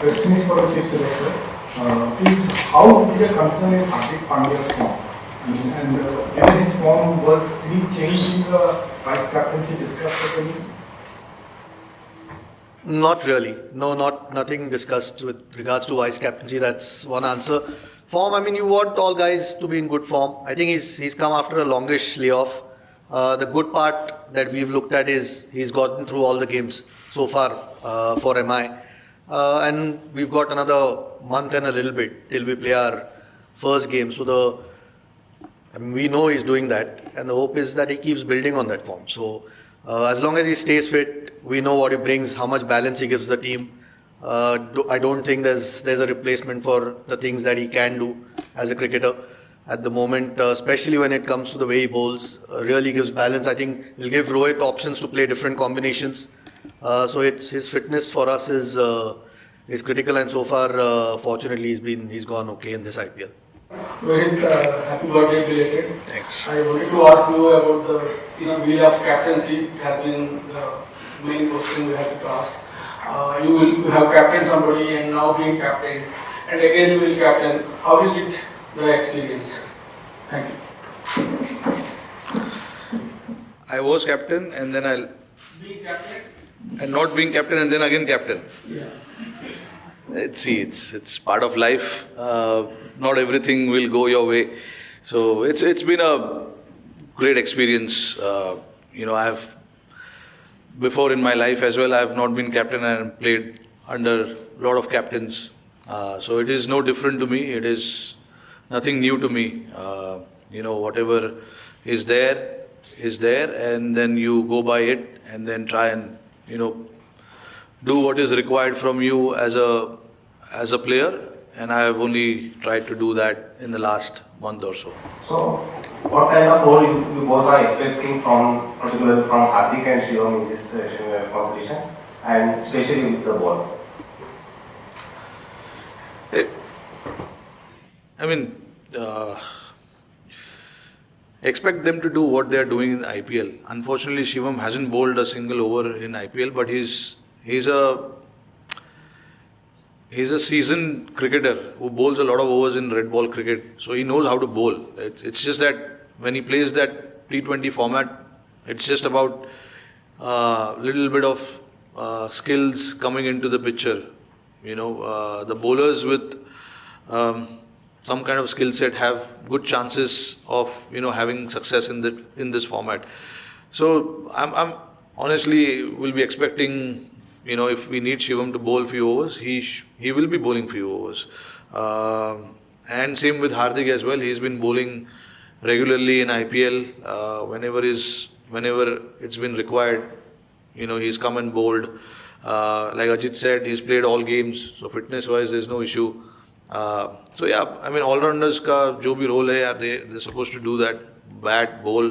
question is for the chief selector. Is how big a concern is Hardik Pandya's form? And given his form, was any change in the vice captaincy discussed at any? Not really. No, nothing discussed with regards to vice captaincy. That's one answer. Form, I mean, you want all guys to be in good form. I think he's come after a longish layoff. The good part that we've looked at is he's gotten through all the games so far for MI. And we've got another month and a little bit till we play our first game. So we know he's doing that, and the hope is that he keeps building on that form. So as long as he stays fit, we know what he brings, how much balance he gives the team. I don't think there's a replacement for the things that he can do as a cricketer at the moment, especially when it comes to the way he bowls. Really gives balance. I think he'll give Rohit options to play different combinations. So his fitness for us is critical, and so far, fortunately, he's gone okay in this IPL. Rohit, happy birthday belated. Thanks. I wanted to ask you about the wheel of captaincy. It has been the main question we have to ask. You have captained somebody and now being captain, and again you will captain. How is it the experience? Thank you. I was captain and then I'll Being captain? and not being captain and then again captain. Yeah. It's part of life. Not everything will go your way. So it's been a great experience. I have before in my life as well. I have not been captain and played under a lot of captains. So it is no different to me. It is nothing new to me. Whatever is there, and then you go by it, and then try and do what is required from you as a player, and I have only tried to do that in the last month or so. So, what kind of role you both are expecting particularly from Hardik and Shivam in this competition, and especially with the ball? Expect them to do what they are doing in IPL. Unfortunately, Shivam hasn't bowled a single over in IPL, but he's a seasoned cricketer who bowls a lot of overs in red ball cricket, so he knows how to bowl. It's just that when he plays that T20 format, it's just about little bit of skills coming into the picture. The bowlers with some kind of skill set have good chances of having success in this format. So I'm honestly will be expecting. If we need Shivam to bowl few overs, he will be bowling few overs. And same with Hardik as well. He's been bowling regularly in IPL. Whenever it's been required, he's come and bowled. Like Ajit said, he's played all games, so fitness-wise, there's no issue. All-rounders का जो भी role है, they're supposed to do that. Bat, bowl,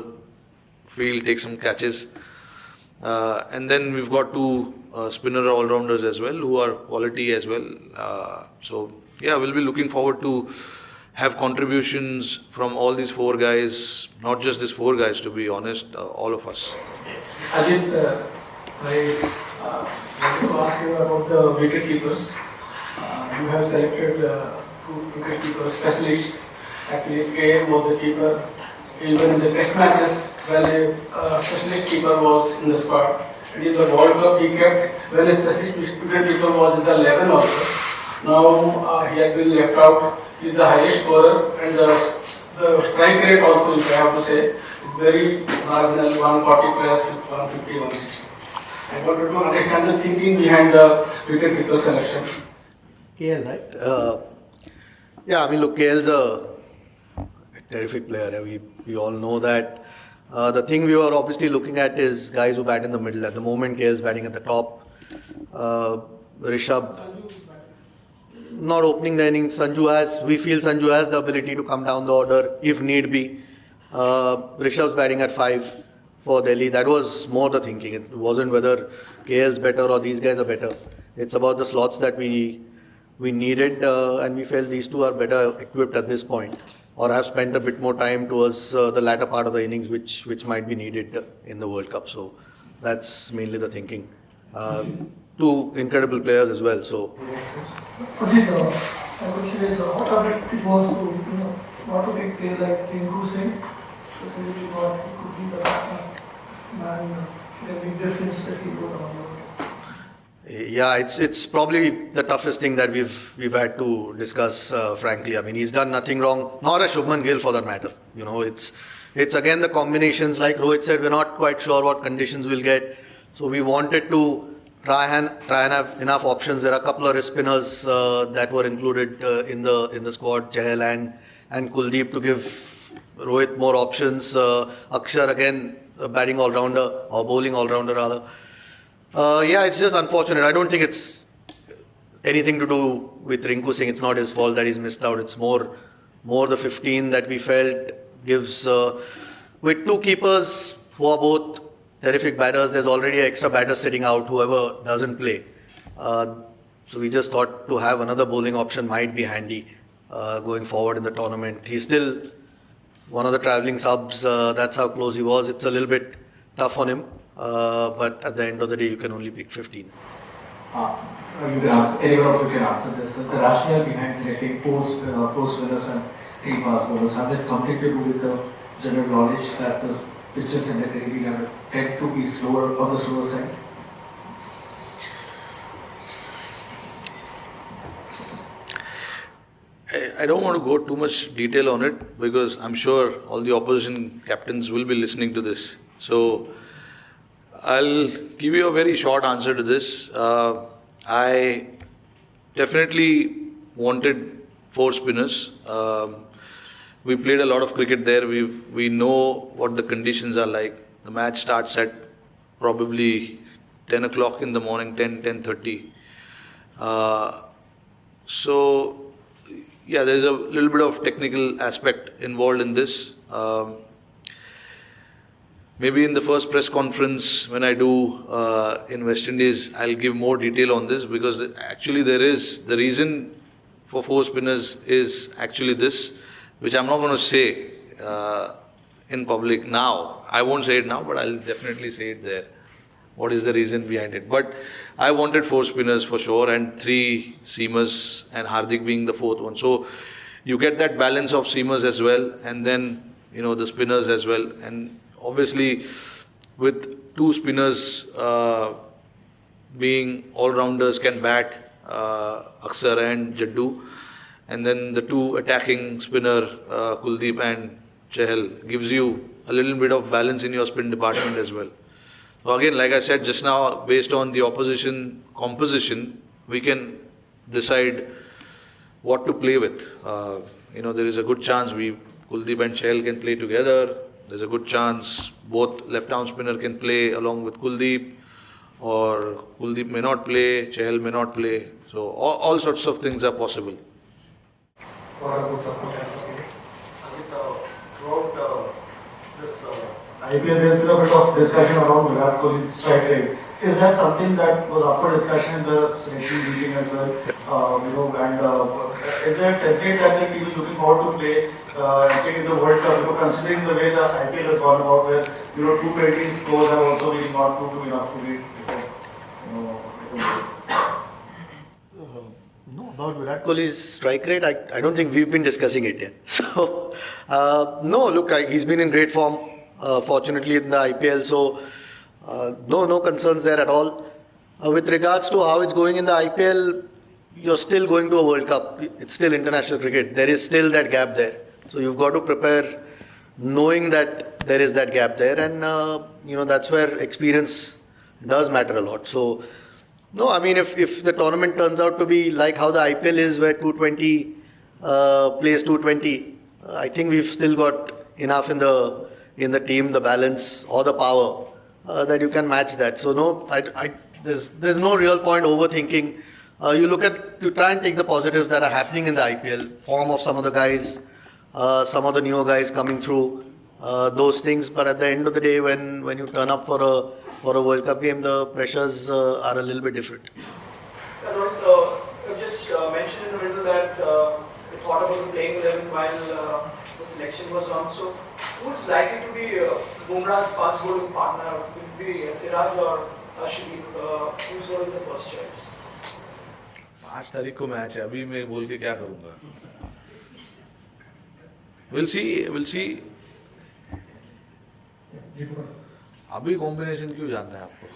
field, take some catches. And then we've got two spinner all-rounders as well, who are quality as well. We'll be looking forward to have contributions from all these four guys, not just these four guys, to be honest, all of us. Ajit, I want to ask you about the wicket keepers. You have selected two wicket keeper specialists. Actually, KL was the keeper. Even in the test matches, when a specialist keeper was in the squad. And in the World Cup, he kept when a specialist wicket keeper was in the 11 also. Now he has been left out. He is the highest scorer, and the strike rate also, if I have to say, is very marginal, 140 players to 150, 160. I wanted to understand the thinking behind the wicket keeper selection. KL, right? Look, KL's a terrific player. We all know that. The thing we were obviously looking at is guys who bat in the middle. At the moment, KL's batting at the top. Rishabh not opening the innings. We feel Sanju has the ability to come down the order if need be. Rishabh's batting at 5 for Delhi. That was more the thinking. It wasn't whether KL's better or these guys are better. It's about the slots that we needed, and we felt these two are better equipped at this point, or have spent a bit more time towards the latter part of the innings, which might be needed in the World Cup. So that's mainly the thinking. two incredible players as well. So. Ajit, my question is, what hard it was to, not to take player like Rinku Singh, especially he could be the man, the big difference that he wrote on your. Yeah, it's probably the toughest thing that we've had to discuss. Frankly, I mean, he's done nothing wrong, nor has Shubman Gill for that matter. It's again the combinations. Like Rohit said, we're not quite sure what conditions we'll get, so we wanted to try and have enough options. There are a couple of wrist spinners that were included in the squad, Chahal and Kuldeep, to give Rohit more options. Akshar again, a batting all rounder or bowling all rounder rather. Yeah, it's just unfortunate. I don't think it's anything to do with Rinku Singh. It's not his fault that he's missed out. It's more the 15 that we felt gives with two keepers who are both terrific batters. There's already an extra batter sitting out, whoever doesn't play. So we just thought to have another bowling option might be handy going forward in the tournament. He's still one of the travelling subs. That's how close he was. It's a little bit tough on him. But at the end of the day, you can only pick 15. You can answer, anyone of you can answer this. The rationale behind selecting four spinners and three fast bowlers, has it something to do with the general knowledge that the pitches in the Caribbean tend to be slower on the slower side? I don't want to go too much detail on it because I'm sure all the opposition captains will be listening to this. So I'll give you a very short answer to this. I definitely wanted four spinners. We played a lot of cricket there. We know what the conditions are like. The match starts at probably 10 o'clock in the morning, 10:30. So yeah, there's a little bit of technical aspect involved in this. Maybe in the first press conference when I do in West Indies, I'll give more detail on this because actually there is the reason for four spinners is actually this, which I'm not going to say in public now. I won't say it now, but I'll definitely say it there. What is the reason behind it? But I wanted four spinners for sure and three seamers and Hardik being the fourth one. So you get that balance of seamers as well and then the spinners as well. And obviously with two spinners being all-rounders can bat, Akshar and Jaddu, and then the two attacking spinner Kuldeep and Chahal gives you a little bit of balance in your spin department as well. So again, like I said just now, based on the opposition composition, we can decide what to play with. There is a good chance Kuldeep and Chahal can play together. There's a good chance both left-arm spinner can play along with Kuldeep, or Kuldeep may not play, Chahal may not play. So all sorts of things are possible. What about support? Throughout this IPL, there's been a bit of discussion around Virat Kohli's strike rate. Is that something that was up for discussion in the selection meeting as well? Is there a template that he was looking forward to play in the World Cup? Considering the way the IPL has gone about, where 220 scores have also been not proved to be enough to beat. No, about Virat Kohli's strike rate, I don't think we've been discussing it yet. So, no, look, he's been in great form, fortunately, in the IPL. So, no concerns there at all. With regards to how it's going in the IPL, you're still going to a World Cup. It's still international cricket. There is still that gap there. So, you've got to prepare knowing that there is that gap there. And, that's where experience does matter a lot. So, no, I mean, if the tournament turns out to be like how the IPL is, where 220 plays 220, I think we've still got enough in the team, the balance or the power that you can match that. So no, there's no real point overthinking. You try and take the positives that are happening in the IPL, form of some of the guys, some of the newer guys coming through, those things. But at the end of the day, when you turn up for a World Cup game, the pressures are a little bit different. You just mentioned in the middle that you thought about the playing 11 while the selection was on. So, who's likely to be Bumrah's fast bowling partner? Will it be Siraj or Ashwin, who's going the first choice? 5 तारीख को match है, अभी मैं बोल के क्या करूँगा? We'll see. अभी कॉम्बिनेशन क्यों जानना है आपको?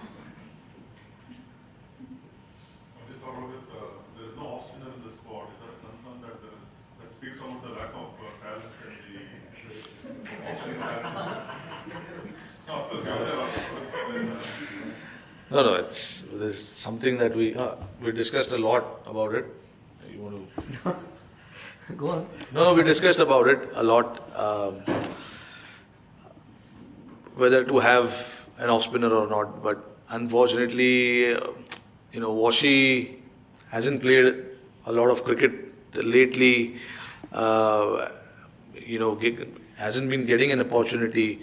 There is no off spinner in the squad. Is that a concern that speaks about the lack of talent in the off-spinning talent? No, of course, No, there's something that we discussed a lot about it. You want to? Go on. No, we discussed about it a lot. Whether to have an off spinner or not, but unfortunately, Washi hasn't played a lot of cricket lately. Hasn't been getting an opportunity,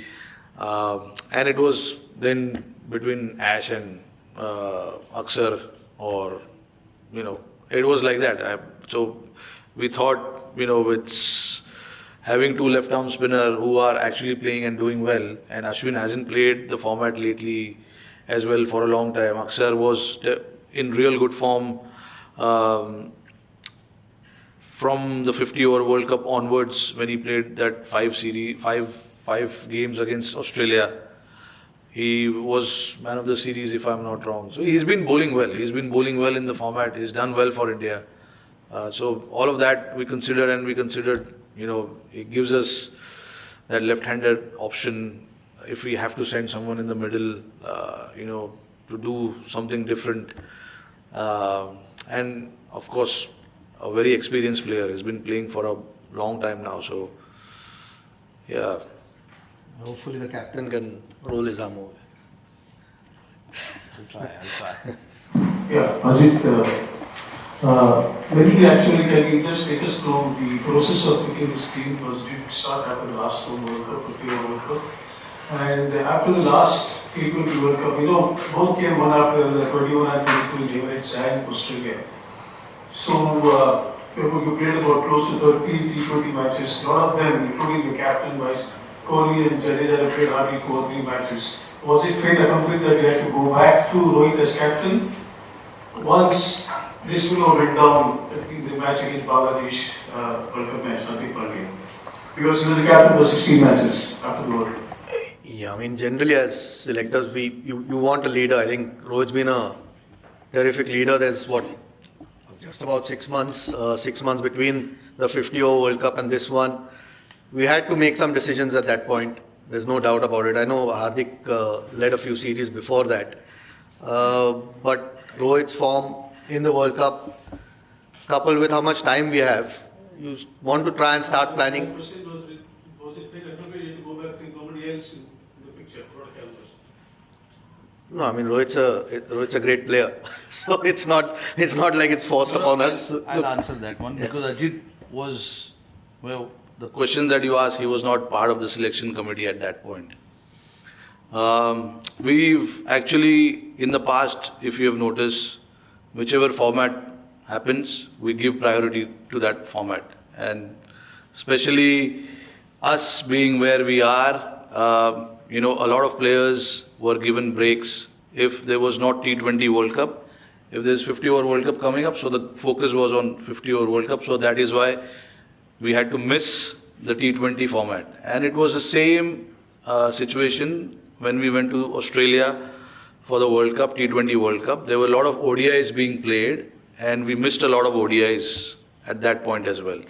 and it was then between Ash and Aksar, or it was like that. So we thought, it's having two left-arm spinner who are actually playing and doing well, and Ashwin hasn't played the format lately as well for a long time. Aksar was in real good form from the 50-over World Cup onwards when he played that five games against Australia. He was man of the series, if I'm not wrong. So he's been bowling well. He's been bowling well in the format. He's done well for India. So all of that we considered, and we considered, it gives us that left-handed option if we have to send someone in the middle, to do something different. And of course, a very experienced player. He's been playing for a long time now. So, yeah. Hopefully the captain can roll his arm over. I'll try. Yeah, Ajit, maybe actually can you just take us through the process of picking this team? Because it did start after the last World Cup, the World Cup. And after the last T20 World Cup, both came one after the 21 and 22 in Emirates and Australia. So, you played about close to 30 T20 matches. A lot of them, including the captain, Vice Kohli and Jadeja, played hardly 2 or 3 matches. Was it fate accomplished that you had to go back to Rohit as captain? Once this went down in the match against Bangladesh, World Cup match, Hardik Pandya, because he was the captain for 16 matches after the World Cup. Yeah, generally as selectors, you want a leader. I think Rohit's been a terrific leader. There's just about 6 months, between the 50-over World Cup and this one. We had to make some decisions at that point. There's no doubt about it. I know Hardik led a few series before that. But Rohit's form in the World Cup, coupled with how much time we have, you want to try and start planning. Was it fate appropriate to go back to nobody else in the picture, broadcasters? No, Rohit's a great player. So it's not like it's forced upon us. I'll answer that one because Ajit was, the question that you asked, he was not part of the selection committee at that point. We've actually, in the past, if you have noticed, whichever format happens, we give priority to that format. And especially us being where we are, a lot of players were given breaks if there was not T20 World Cup. If there's 50-over World Cup coming up, so the focus was on 50-over World Cup. So that is why we had to miss the T20 format. And it was the same situation when we went to Australia for the World Cup, T20 World Cup. There were a lot of ODIs being played, and we missed a lot of ODIs at that point as well.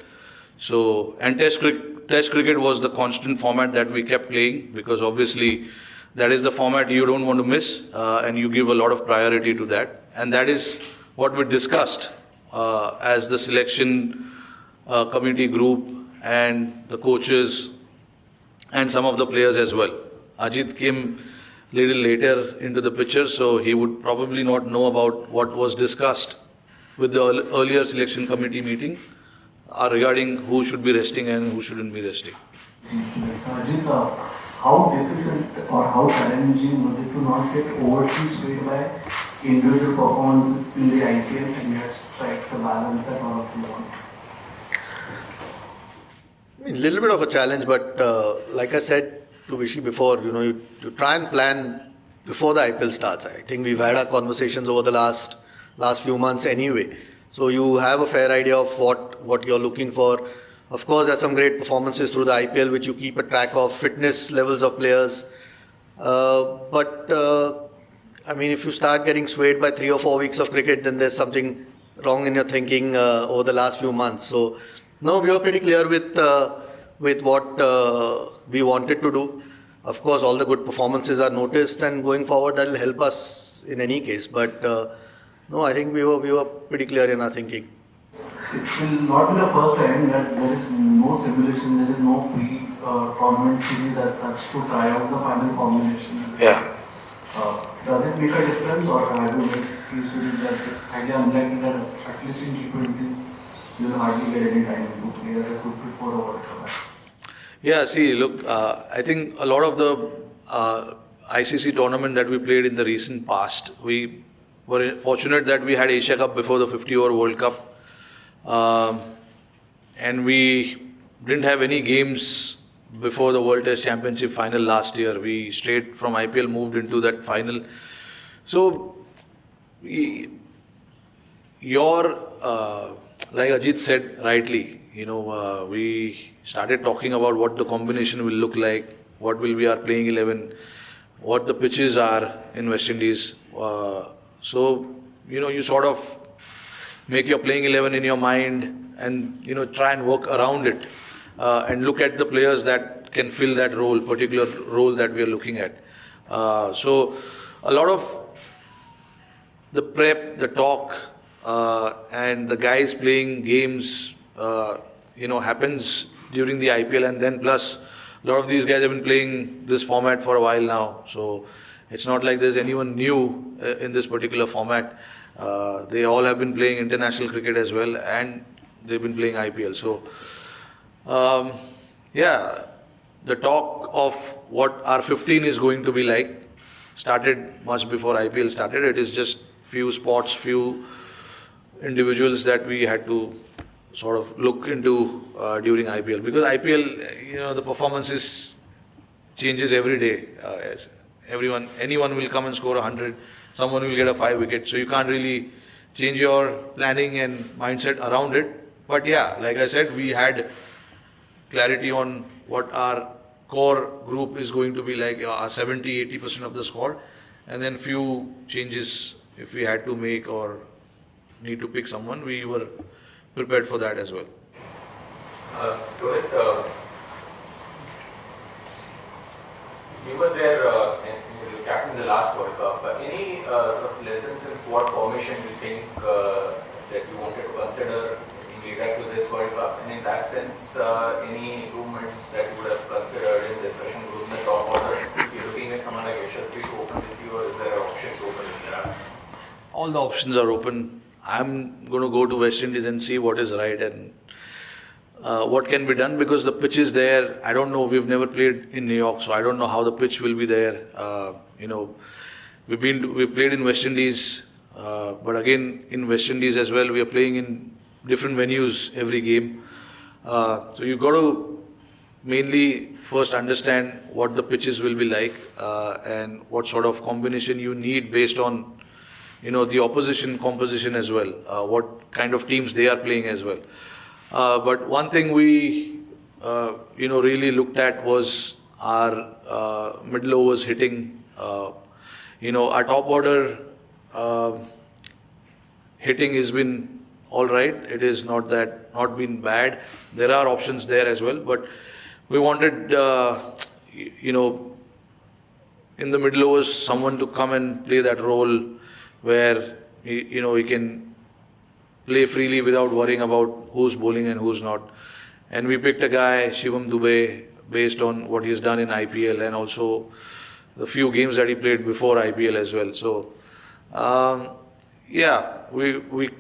So, and Test cricket was the constant format that we kept playing, because obviously that is the format you don't want to miss, and you give a lot of priority to that. And that is what we discussed as the selection committee group and the coaches and some of the players as well. Ajit came a little later into the picture, so he would probably not know about what was discussed with the earlier selection committee meeting regarding who should be resting and who shouldn't be resting. Ajit, how difficult or how challenging was it to not get overseas played by individual performances in the IPL, and you had to strike the balance that all of you want? A little bit of a challenge, but like I said to Vishy before, you try and plan before the IPL starts. I think we've had our conversations over the last few months anyway. So you have a fair idea of what you're looking for. Of course, there's some great performances through the IPL which you keep a track of, fitness levels of players. But I mean, if you start getting swayed by 3 or 4 weeks of cricket, then there's something wrong in your thinking over the last few months. So, no, we were pretty clear with what we wanted to do. Of course, all the good performances are noticed, and going forward, that will help us in any case. But no, I think we were pretty clear in our thinking. It will not be the first time that there is no simulation, there is no pre-tournament series as such to try out the final combination. Yeah. Does it make a difference, or have you made peace with it that it's highly unlikely that at least in T20s you will hardly get any time to play as a good fit for a World Cup? Yeah, see, look, I think a lot of the ICC tournament that we played in the recent past, we were fortunate that we had Asia Cup before the 50-over World Cup. And we didn't have any games before the World Test Championship final last year. We straight from IPL moved into that final. So, like Ajit said rightly, we started talking about what the combination will look like, what will be our playing 11, what the pitches are in West Indies. So, you sort of make your playing 11 in your mind and, try and work around it and look at the players that can fill that role, particular role that we are looking at. So, a lot of the prep, the talk, and the guys playing games, happens during the IPL, and then plus a lot of these guys have been playing this format for a while now. So it's not like there's anyone new in this particular format. They all have been playing international cricket as well, and they've been playing IPL. So, the talk of what our 15 is going to be like started much before IPL started. It is just few spots, few individuals that we had to sort of look into during IPL, because IPL, the performances changes every day. Anyone will come and score 100, someone will get a 5 wicket, so you can't really change your planning and mindset around it. But yeah, like I said, we had clarity on what our core group is going to be like, 70-80% of the squad, and then few changes if we had to make or need to pick someone, we were prepared for that as well. Rohit, you were there you captain the last World Cup. Any sort of lessons in squad formation you think that you wanted to consider in lead-up to this World Cup? And in that sense, any improvements that you would have considered in discussion group in the top order? If you're looking at someone like Yashasvi to open with you, or is there an option to open with Virat? All the options are open. I'm going to go to West Indies and see what is right and what can be done, because the pitch is there. I don't know. We've never played in New York, so I don't know how the pitch will be there. We've played in West Indies, but again in West Indies as well, we are playing in different venues every game. So you've got to mainly first understand what the pitches will be like and what sort of combination you need based on the opposition composition as well, what kind of teams they are playing as well. But one thing we, really looked at was our middle overs hitting. Our top order hitting has been all right. It is not been bad. There are options there as well, but we wanted, in the middle overs, someone to come and play that role where he can play freely without worrying about who's bowling and who's not. And we picked a guy, Shivam Dubey, based on what he's done in IPL and also the few games that he played before IPL as well. So, we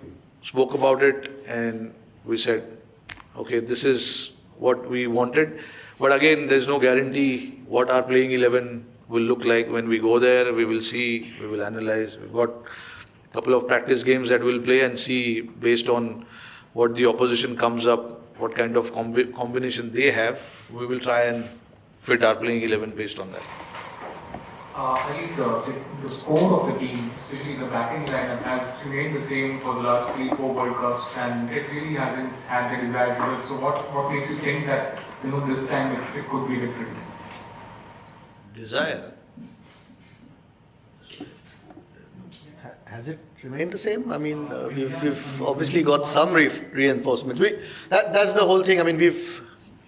spoke about it and we said, okay, this is what we wanted. But again, there's no guarantee what our playing 11 will look like when we go there. We will see, we will analyze. We've got a couple of practice games that we'll play and see based on what the opposition comes up, what kind of combination they have. We will try and fit our playing 11 based on that. I think the score of the team, especially the batting lineup, has remained the same for the last 3-4 World Cups, and it really hasn't had the desired result. So what makes you think that this time it could be different? Desire. Has it remained the same? I mean, we've obviously got some reinforcements. That's the whole thing. I mean,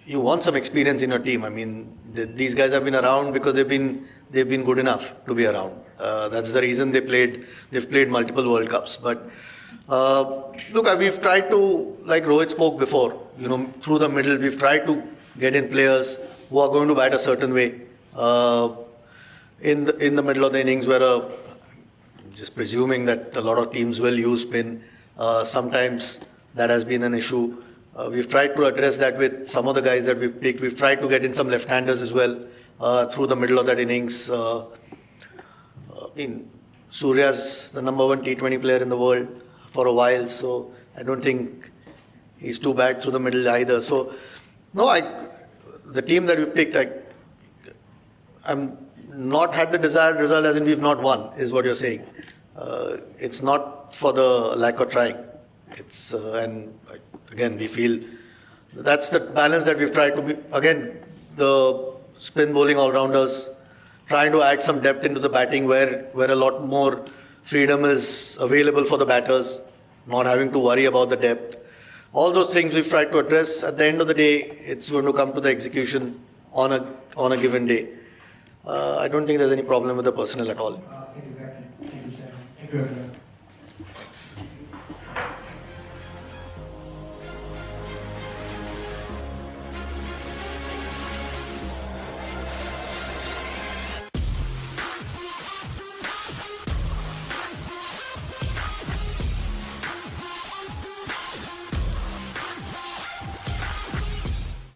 you want some experience in your team. I mean, these guys have been around because they've been good enough to be around. That's the reason they've played multiple World Cups. But look, we've tried to, like Rohit spoke before, through the middle, we've tried to get in players who are going to bat a certain way. In the middle of the innings, where just presuming that a lot of teams will use spin, sometimes that has been an issue. We've tried to address that with some of the guys that we've picked. We've tried to get in some left-handers as well through the middle of that innings. I mean, Surya's the #1 T20 player in the world for a while, so I don't think he's too bad through the middle either. So, no, the team that we picked, I'm not had the desired result, as in we've not won, is what you're saying. It's not for the lack of trying. It's and again, we feel that's the balance that we've tried to be. Again, the spin bowling all-rounders, trying to add some depth into the batting where a lot more freedom is available for the batters, not having to worry about the depth. All those things we've tried to address. At the end of the day, it's going to come to the execution on a given day. I don't think there's any problem with the personnel at all. Thank you, Captain. Thank you, Sir. Thank you, everyone.